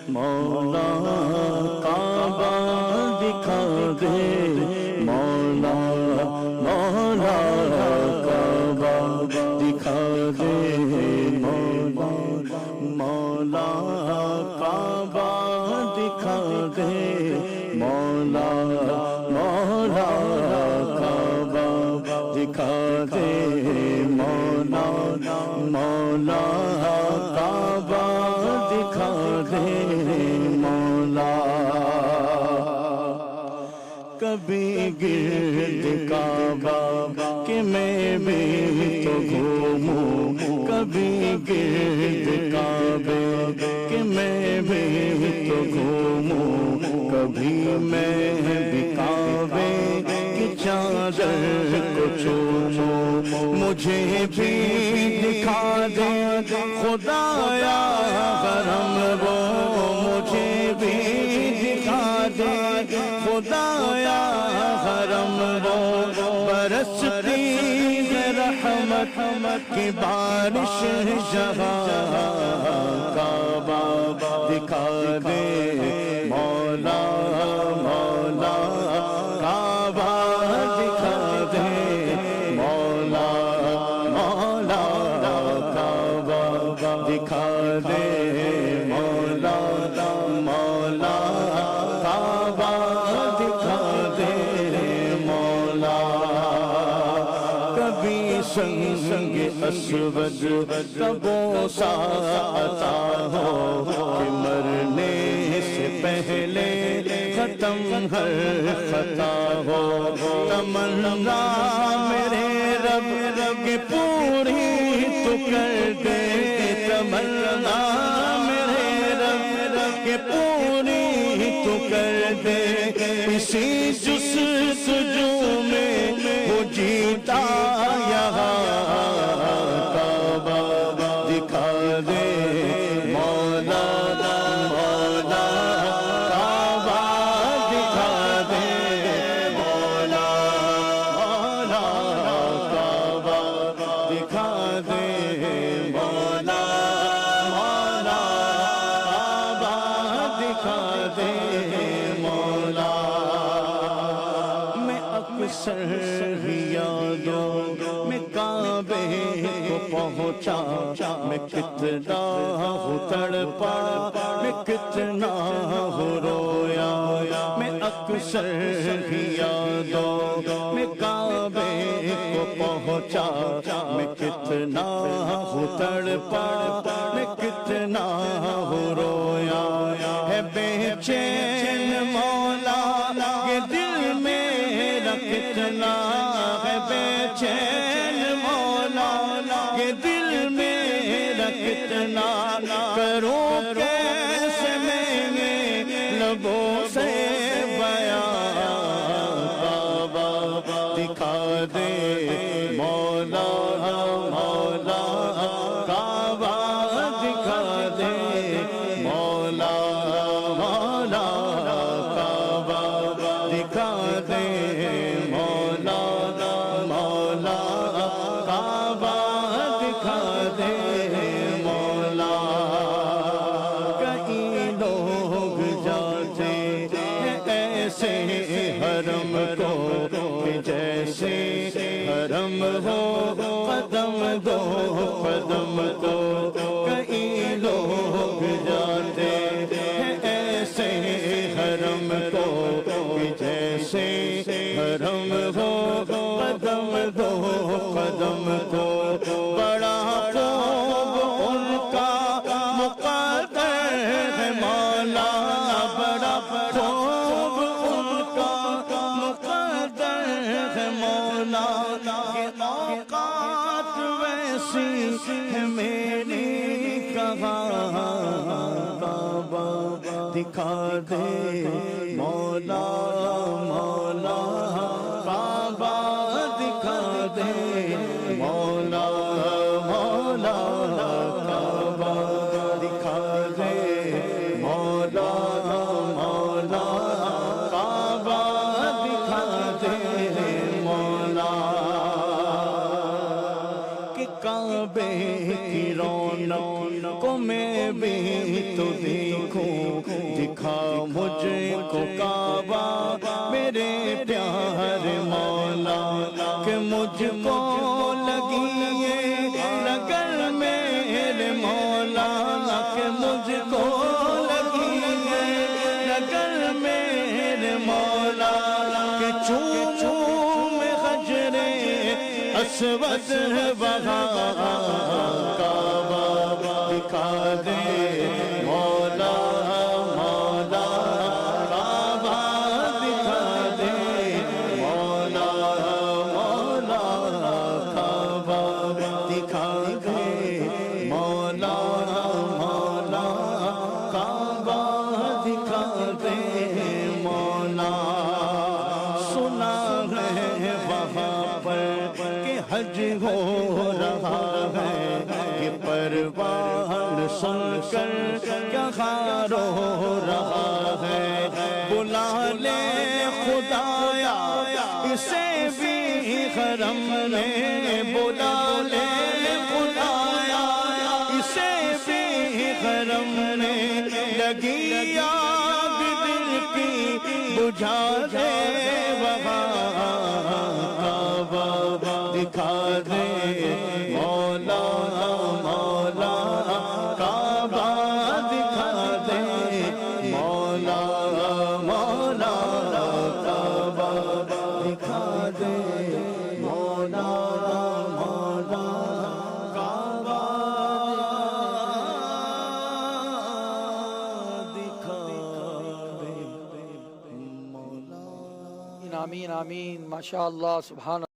مولا کعبہ دکھا دے مولا مولا کعبہ دکھا دے مولا مولا کعبہ دکھا دے مولا مولا کعبہ دکھا دے مولا مولا کعبہ دکھا دے مولا کبھی گرد کعبہ کہ میں بھی تو گھوموں کبھی گرد کعبے کہ میں بھی تو گھوموں کبھی میں بھی کعبے کی چادر کو چوموں مجھے بھی دکھا دے خدایا حرم وہ مجھے بھی دکھا دے خدایا حرم وہ برستی رحمت کی بارش جہاں کعبہ دکھا دے مولا مولا کعبہ دکھا دے مولا مولا کعبہ دکھا دے مولا مولا کعبہ دکھا دے مولا کبھی سنگ اسود کبوں سا عطا ہو کہ مرنے سے پہلے ختم ہر خطا ہو تمنا میرے رب کی پوری تو کر دے تمنا میرے رب کی پوری تو کر دے اسی جستجو میں وہ جیتا یہاں کعبہ دکھا دے مولا مولا کعبہ دکھا دے مولا مولا کعبہ دکھا دے مولا مولا کعبہ دکھا دے مولا میں اکثر یادوں میں کعبے کو پہنچا میں کتنا ہوں تڑپا میں کتنا ہوں رویا میں اکثر یادوں میں کعبے کو پہنچا میں کتنا ہوں تڑپا میں کتنا ہوں رویا ہے بے چین مولا یہ دل میرا کتنا ہے بے چین مولا یہ دل میرا کتنا کروں کیسے میں لبوں سے بیان کعبہ دکھا دے مولا مولا کعبہ دکھا دے مولا مولا کعبہ دکھا دے مولا مولا کعبہ دکھا دے مولا کئی لوگ جاتے ایسے حرم کو کہ جیسے حرم ہو قدم دو قدم کو کئی لوگ جاتے ایسے حرم کو کہ جیسے حرم ہو قدم دو قدم کو بڑا خوب ان کا مقدر ہے مولا بڑا خوب ان کا مقدر ہے مولا کہ اوقات ویسی ہے میری کہاں کعبہ دکھا دے مولا مولا کعبہ دکھا دے مولا مولا کعبہ دکھا دے مولا مولا کعبہ دکھا دے مولا کہ کعبے کی رونق کو میں بھی تو دیکھوں، دکھا مجھ کو کعبہ میرے پیارے مولا، کہ مجھ کو لگی یہ لگن میرے مولا، کہ مجھ کو لگی یہ لگن میرے مولا، کہ چوموں میں حجر اسود وہاں کعبہ دکھا دے مولا، مولا کعبہ دکھا دے مولا، مولا کعبہ دکھا دے مولا، مولا کعبہ دکھا دے مولا۔ سنا ہے وہاں پر کہ حج ہو رہا ہے، کہ پروان سن کر کہاں رو رہا ہے، بلا لے خدایا اسے بھی حرم میں، بلا لے خدایا اسے بھی حرم میں، لگی آگ دل کی بجھا دے وہاں کعبہ دکھا دے مولا، مولا کعبہ دکھا دے مولا، مولا کعبہ دکھا دے مولا، مولا کعبہ دکھا دے مولا۔ آمین آمین، ماشاءاللہ، سبحان